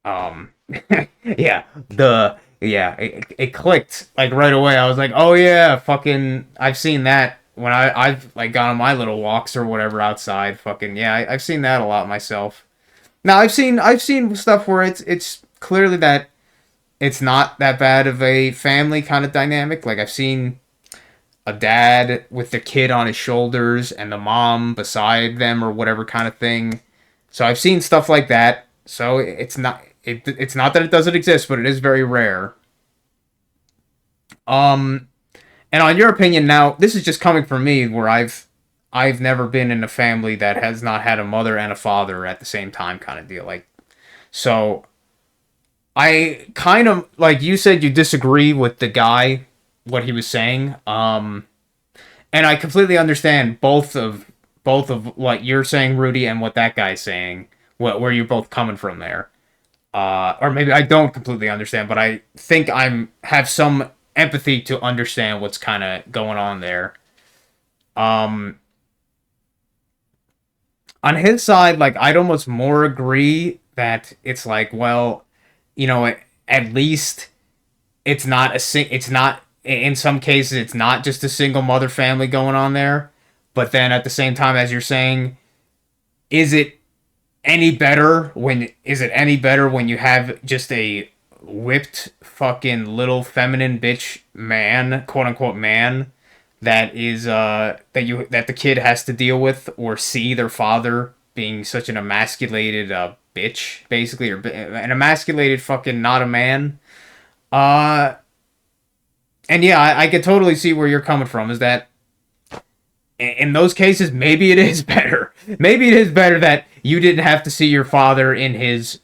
um yeah, it clicked like right away. I was like, oh yeah, fucking I've seen that when I've like gone on my little walks or whatever outside. Fucking yeah, I've seen that a lot myself. Now I've seen stuff where it's clearly that it's not that bad of a family kind of dynamic. Like I've seen a dad with the kid on his shoulders and the mom beside them or whatever kind of thing. So I've seen stuff like that. So it's not that it doesn't exist, but it is very rare. Um and on your opinion now, this is just coming from me where I've never been in a family that has not had a mother and a father at the same time kind of deal. Like so I kind of like you said you disagree with the guy what he was saying. And I completely understand both of what you're saying, Rudy, and what that guy's saying. What where you're both coming from there. Or maybe I don't completely understand, but I think I'm have some empathy to understand what's kind of going on there. Um, on his side, like I'd almost more agree that it's like, well, at least it's not in some cases it's not just a single mother family going on there, but then at the same time, as you're saying, is it any better when you have just a whipped fucking little feminine bitch man, quote unquote man, that the kid has to deal with or see their father being such an emasculated bitch basically, or an emasculated fucking not a man. uh and yeah, I could totally see where you're coming from, is that in those cases, maybe it is better. Maybe it is better that you didn't have to see your father in his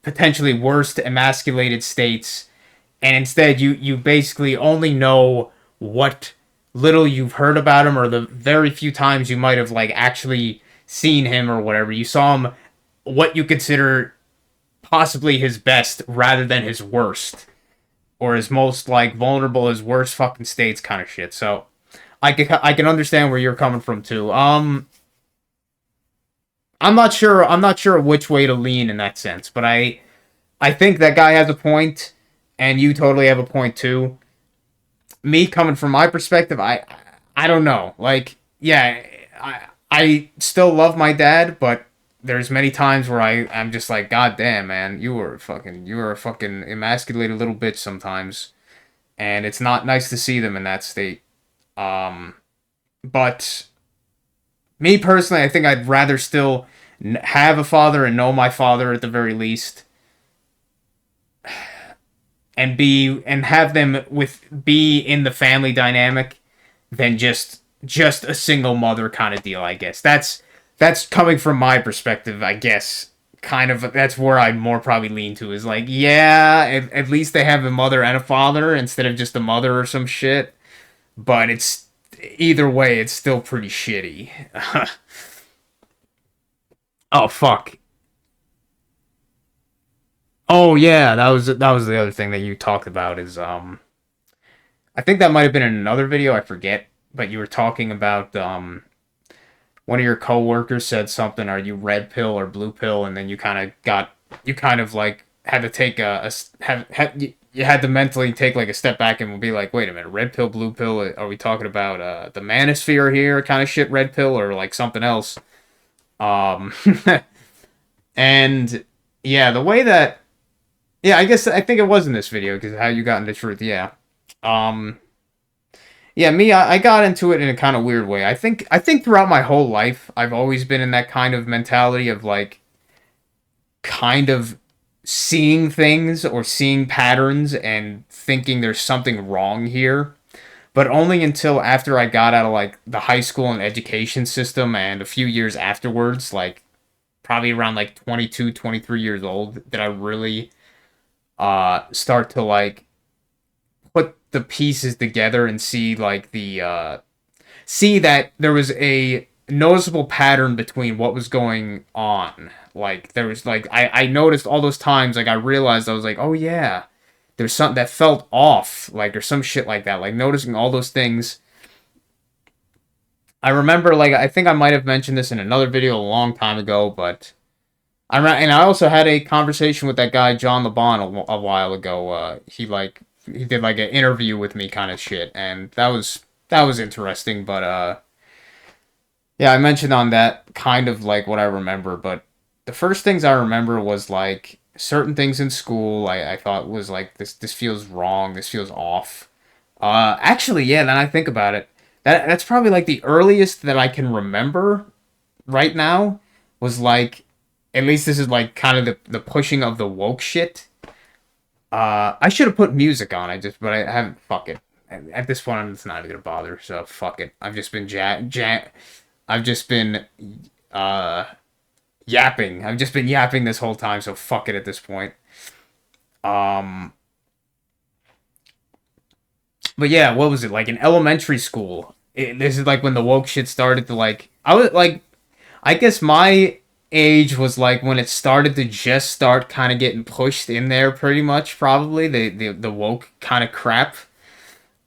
potentially worst emasculated states, and instead you basically only know what little you've heard about him, or the very few times you might have like actually seen him or whatever. You saw him what you consider possibly his best rather than his worst, or his most like vulnerable, his worst fucking states kind of shit. So I can understand where you're coming from too. I'm not sure which way to lean in that sense, but I think that guy has a point, and you totally have a point too. Me coming from my perspective, I don't know. Like, yeah, I still love my dad, but there's many times where I'm just like, God damn, man, you were a fucking emasculated little bitch sometimes, and it's not nice to see them in that state. Um, but me personally, I think I'd rather still have a father and know my father at the very least, and have them be in the family dynamic than just a single mother kind of deal. I guess that's coming from my perspective, I guess, kind of that's where I more probably lean to is like, yeah, at least they have a mother and a father instead of just a mother or some shit. But it's either way, it's still pretty shitty. Oh fuck. Oh yeah, that was the other thing that you talked about is I think that might have been in another video, I forget, but you were talking about one of your coworkers said something, are you red pill or blue pill? And then you kind of like had to take you had to mentally take like a step back and be like, wait a minute, red pill, blue pill, are we talking about the manosphere here kind of shit, red pill, or like something else? Um, and yeah, the way that, yeah, I think it was in this video because how you got into truth, yeah. Um, Yeah, I got into it in a kind of weird way. I think throughout my whole life, I've always been in that kind of mentality of like kind of seeing things or seeing patterns and thinking there's something wrong here. But only until after I got out of like the high school and education system and a few years afterwards, like probably around like 22, 23 years old, did I really start to like put the pieces together and see like the see that there was a noticeable pattern between what was going on. Like there was like I noticed all those times like I realized I was like, oh yeah, there's something that felt off, like or some shit like that. Like noticing all those things. I remember like I think I might have mentioned this in another video a long time ago, but and I also had a conversation with that guy John LeBon a while ago. He did like an interview with me kind of shit, and that was interesting. But yeah, I mentioned on that kind of like what I remember. But the first things I remember was like certain things in school. I thought was like this feels wrong. This feels off. Actually, yeah. Then I think about it. That's probably like the earliest that I can remember right now was like at least this is like kind of the pushing of the woke shit. I should have put music on. But I haven't. Fuck it. At this point, I'm just not even gonna bother. So fuck it. I've just been uh yapping. I've just been yapping this whole time. So fuck it at this point. Um, but yeah, what was it like in elementary school? This is like when the woke shit started to like. I was like, I guess my age was like when it started to just start kind of getting pushed in there pretty much probably the woke kind of crap.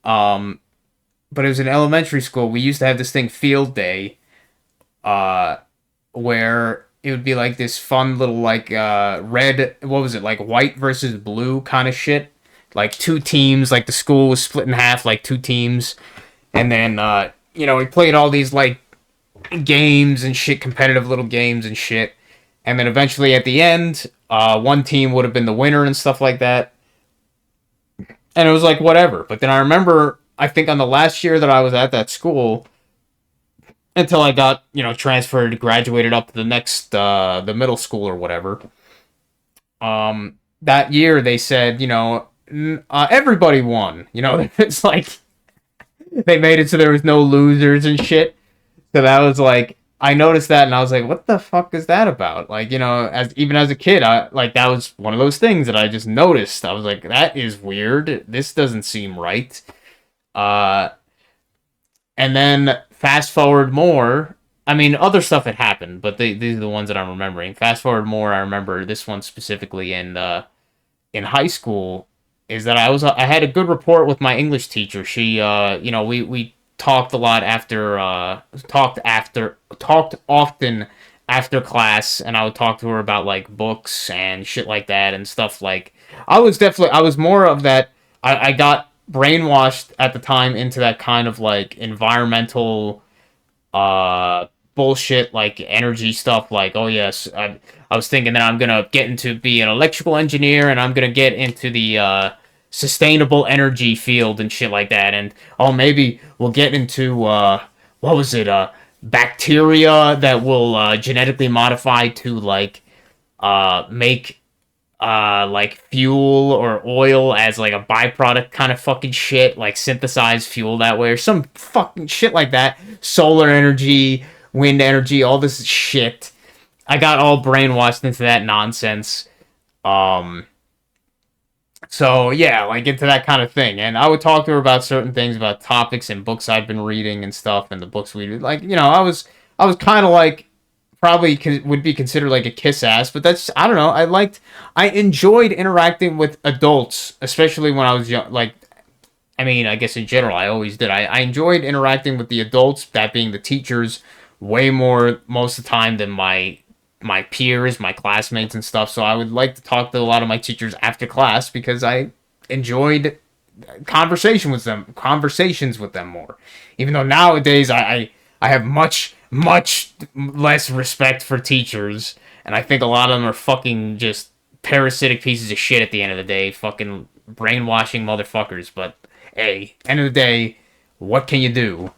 um but it was in elementary school. We used to have this thing field day uh where it would be like this fun little like red, what was it, like white versus blue kind of shit, like two teams, like the school was split in half like two teams, and then we played all these like games and shit, competitive little games and shit. And then eventually at the end, one team would have been the winner and stuff like that. And it was like, whatever. But then I remember, I think on the last year that I was at that school, until I got, transferred, graduated up to the next, the middle school or whatever. That year they said, everybody won. It's like, they made it so there was no losers and shit. So that was like, I noticed that and I was like, what the fuck is that about? Like, as a kid, I like that was one of those things that I just noticed. I was like, that is weird. This doesn't seem right. Uh and then fast forward more. I mean, other stuff had happened, but these are the ones that I'm remembering. Fast forward more, I remember this one specifically in high school is that I had a good rapport with my English teacher. She we talked a lot after talked often after class, and I would talk to her about like books and shit like that and stuff. Like I was more of that. I got brainwashed at the time into that kind of like environmental bullshit, like energy stuff. Like, oh yes, I was thinking that I'm gonna get into be an electrical engineer and I'm gonna get into the sustainable energy field and shit like that. And oh, maybe we'll get into what was it, bacteria that will genetically modify to make like fuel or oil as like a byproduct kind of fucking shit, like synthesize fuel that way or some fucking shit like that. Solar energy, wind energy, all this shit. I got all brainwashed into that nonsense. Um, so yeah, like into that kind of thing. And I would talk to her about certain things, about topics and books I'd been reading and stuff, and the books we like. I was kind of like probably would be considered like a kiss ass, but that's I don't know. I enjoyed interacting with adults, especially when I was young. Like I mean, I guess in general, I always did. I enjoyed interacting with the adults, that being the teachers, way more most of the time than my peers, my classmates and stuff. So I would like to talk to a lot of my teachers after class because I enjoyed conversations with them more. Even though nowadays I have much less respect for teachers, and I think a lot of them are fucking just parasitic pieces of shit at the end of the day, fucking brainwashing motherfuckers. But hey, end of the day, what can you do?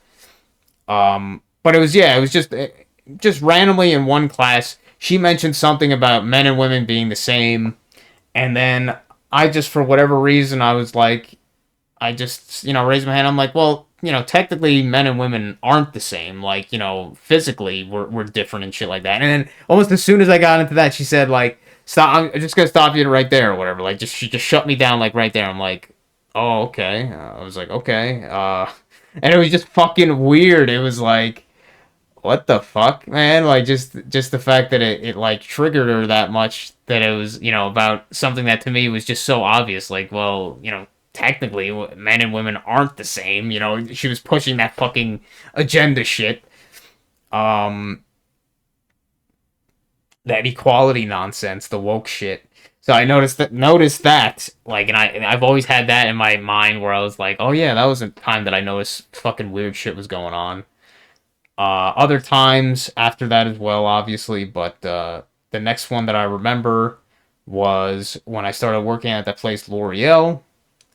But it was just randomly in one class. She mentioned something about men and women being the same, and then I just for whatever reason I was like, I just raised my hand. I'm like, well, technically men and women aren't the same. Like physically we're different and shit like that. And then almost as soon as I got into that, she said like, stop. I'm just gonna stop you right there or whatever. Like she just shut me down like right there. I'm like, oh okay. I was like okay. And it was just fucking weird. It was like, what the fuck, man? Like just the fact that it like triggered her that much, that it was about something that to me was just so obvious. Like, well, technically men and women aren't the same. She was pushing that fucking agenda shit. Um, that equality nonsense, the woke shit. So I noticed that like, and I've always had that in my mind where I was like, oh yeah, that was a time that I noticed fucking weird shit was going on. Other times after that as well, obviously, but the next one that I remember was when I started working at that place, L'Oreal,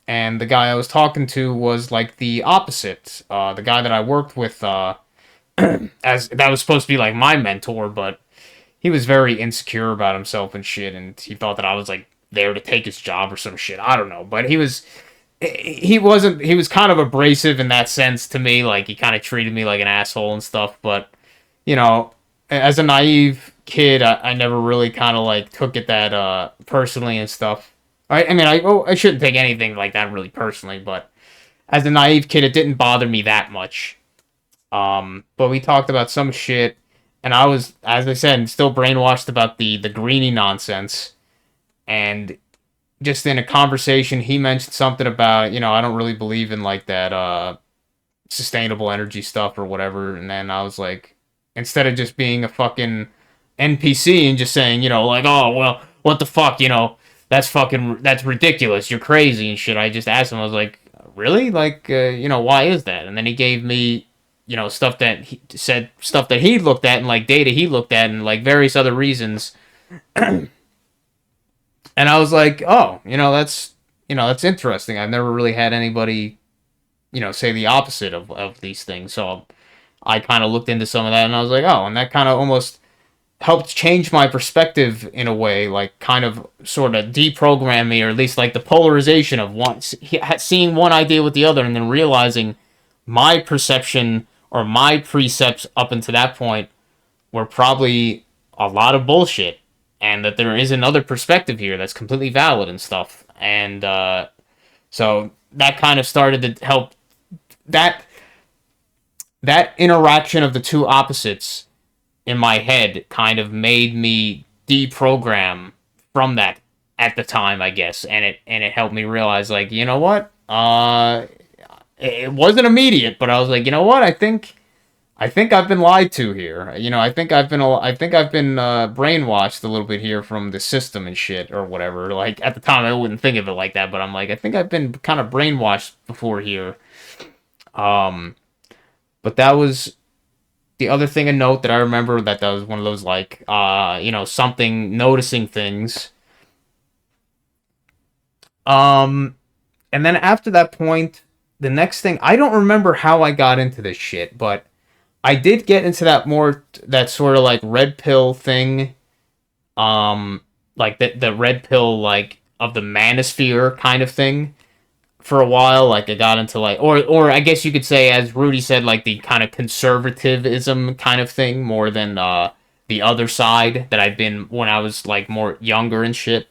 and the guy I was talking to was like the opposite. The guy that I worked with, as that was supposed to be like my mentor, but he was very insecure about himself and shit, and he thought that I was like there to take his job or some shit. I don't know, but he wasn't he was kind of abrasive in that sense to me. Like he kind of treated me like an asshole and stuff, but you know as a naive kid, I never really kind of like took it that personally and stuff. I mean I shouldn't take anything like that really personally, but as a naive kid it didn't bother me that much. But we talked about some shit, and I was, as I said, still brainwashed about the greenie nonsense. And just in a conversation, he mentioned something about, I don't really believe in like that sustainable energy stuff or whatever. And then I was like, instead of just being a fucking NPC and just saying, like, oh well, what the fuck, that's ridiculous. You're crazy and shit. I just asked him. I was like, really? Like, why is that? And then he gave me, stuff that he said, stuff that he looked at, and like data he looked at, and like various other reasons. And I was like, oh, that's interesting. I've never really had anybody, say the opposite of these things. So I kind of looked into some of that, and I was like, oh, and that kind of almost helped change my perspective in a way, like kind of sort of deprogram me, or at least like the polarization of seeing one idea with the other, and then realizing my perception or my precepts up until that point were probably a lot of bullshit, and that there is another perspective here that's completely valid and stuff. And so that kind of started to help that interaction of the two opposites in my head kind of made me deprogram from that at the time, I guess, and it helped me realize, like, you know what, it wasn't immediate, but I was like, you know what, I think I've been lied to here. I think I've been brainwashed a little bit here from the system and shit or whatever. Like at the time, I wouldn't think of it like that, but I'm like, I think I've been kind of brainwashed before here. Um, but that was the other thing to note that I remember, that was one of those like something, noticing things. Um, and then after that point, the next thing, I don't remember how I got into this shit, but I did get into that sort of like red pill thing, like the red pill, like of the manosphere kind of thing for a while. Like I got into like, or I guess you could say, as Rudy said, like the kind of conservatism kind of thing more than the the other side that I've been when I was like more younger and shit.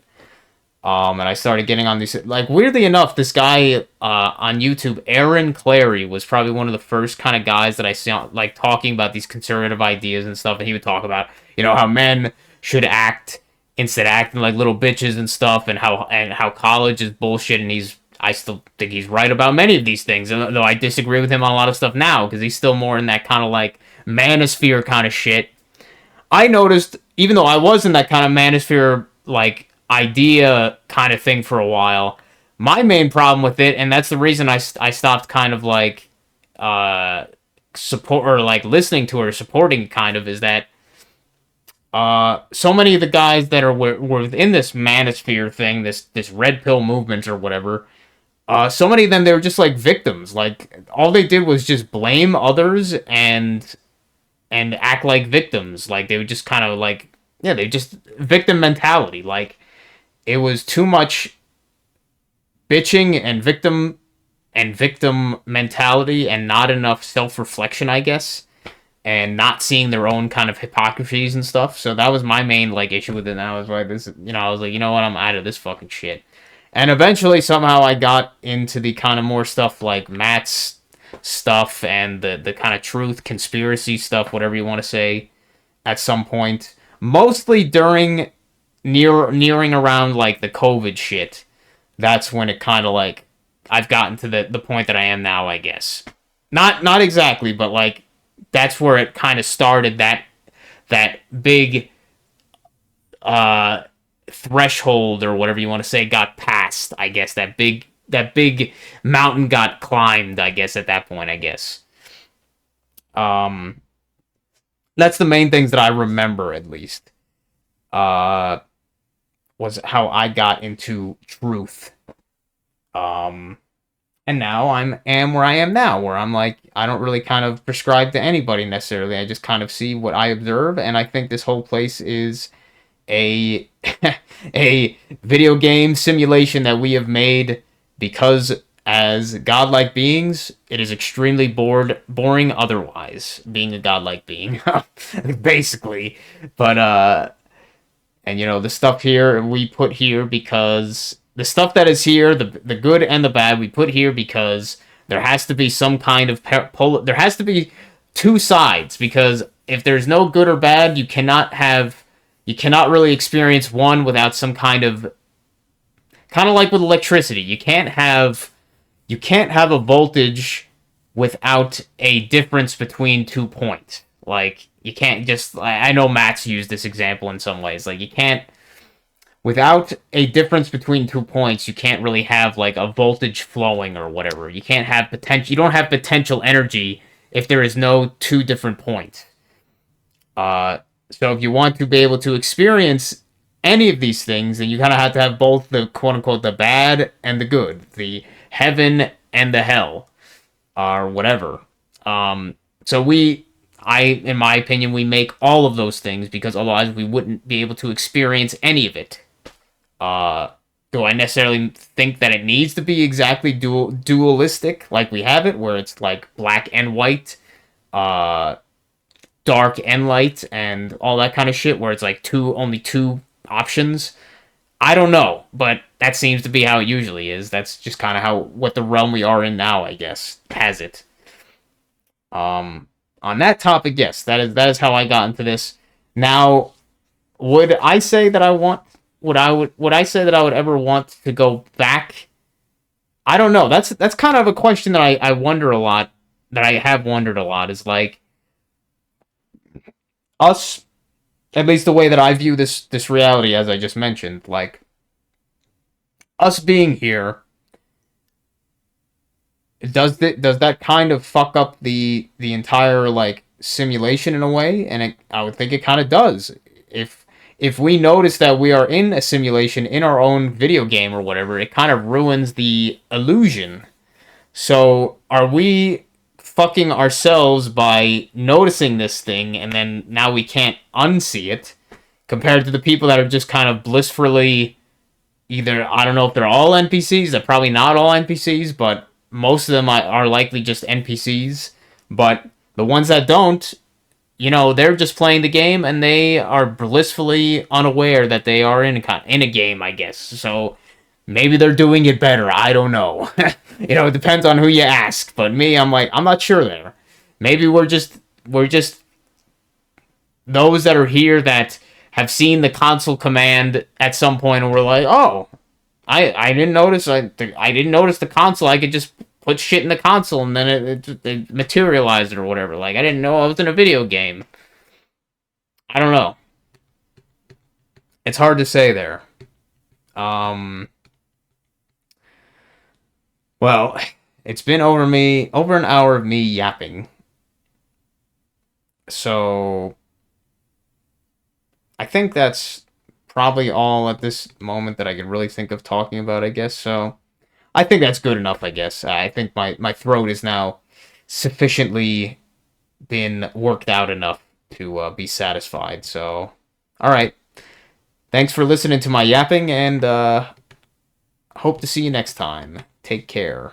And I started getting on these, like, weirdly enough, this guy on YouTube, Aaron Clary, was probably one of the first kind of guys that I saw, like, talking about these conservative ideas and stuff. And he would talk about, how men should act instead of acting like little bitches and stuff, and how college is bullshit. And I still think he's right about many of these things, though I disagree with him on a lot of stuff now because he's still more in that kind of like manosphere kind of shit. I noticed, even though I was in that kind of manosphere, like, idea kind of thing for a while, my main problem with it, and that's the reason I stopped kind of like support or like listening to or supporting kind of, is that so many of the guys that are within this manosphere thing, this red pill movement or whatever, so many of them, they were just like victims. Like, all they did was just blame others and act like victims. Like, they would just kind of like, yeah, they just victim mentality. Like, it was too much bitching and victim mentality and not enough self-reflection, I guess, and not seeing their own kind of hypocrisies and stuff. So that was my main like issue with it. And I was like, I was like, you know what, I'm out of this fucking shit. And eventually somehow I got into the kind of more stuff like Matt's stuff and the kind of truth conspiracy stuff, whatever you want to say, at some point, mostly during nearing around like the COVID shit. That's when it kind of like I've gotten to the point that I am now, I guess. Not exactly, but like that's where it kind of started, that big threshold or whatever you want to say got passed, I guess. That big mountain got climbed, I guess, at that point, I guess. That's the main things that I remember, at least. Was how I got into truth. And now am where I am now, where I'm like, I don't really kind of prescribe to anybody necessarily. I just kind of see what I observe, and I think this whole place is a a video game simulation that we have made because as godlike beings, it is extremely boring otherwise, being a godlike being, basically. But and the stuff here we put here because the stuff that is here, the good and the bad, we put here because there has to be some kind of there has to be two sides, because if there's no good or bad, you cannot really experience one without some kind of like with electricity. You can't have a voltage without a difference between 2 points. Like, you can't just, I know Matt's used this example in some ways. Like, you can't, without a difference between 2 points, you can't really have like a voltage flowing or whatever. You can't have potential. You don't have potential energy if there is no two different points. So if you want to be able to experience any of these things, then you kind of have to have both the quote unquote the bad and the good, the heaven and the hell, or whatever. So in my opinion, we make all of those things because otherwise we wouldn't be able to experience any of it. Do I necessarily think that it needs to be exactly dualistic like we have it, where it's like black and white, dark and light, and all that kind of shit, where it's like only two options? I don't know, but that seems to be how it usually is. That's just kind of what the realm we are in now, I guess, has it. On that topic, yes, that is how I got into this. Now, would I say that I would ever want to go back? I don't know. That's kind of a question that I wonder a lot, that I have wondered a lot, is like, us, at least the way that I view this reality, as I just mentioned, like, us being here, does that kind of fuck up the entire like simulation in a way? And I would think it kind of does. If we notice that we are in a simulation in our own video game or whatever, it kind of ruins the illusion. So are we fucking ourselves by noticing this thing, and then now we can't unsee it, compared to the people that are just kind of blissfully, either, I don't know if they're all NPCs, they're probably not all NPCs, but most of them are likely just NPCs. But the ones that don't, they're just playing the game and they are blissfully unaware that they are in a game, I guess. So maybe they're doing it better. I don't know. It depends on who you ask. But me, I'm like, I'm not sure there. Maybe we're just those that are here that have seen the console command at some point and we're like, oh, I didn't notice. I didn't notice the console. I could just put shit in the console and then it materialized or whatever. Like I didn't know I was in a video game. I don't know. It's hard to say there. Um. Well, it's been over an hour of me yapping. So I think that's probably all at this moment that I can really think of talking about, I guess. So I think that's good enough, I guess. I think my throat is now sufficiently been worked out enough to be satisfied. So, all right. Thanks for listening to my yapping, and hope to see you next time. Take care.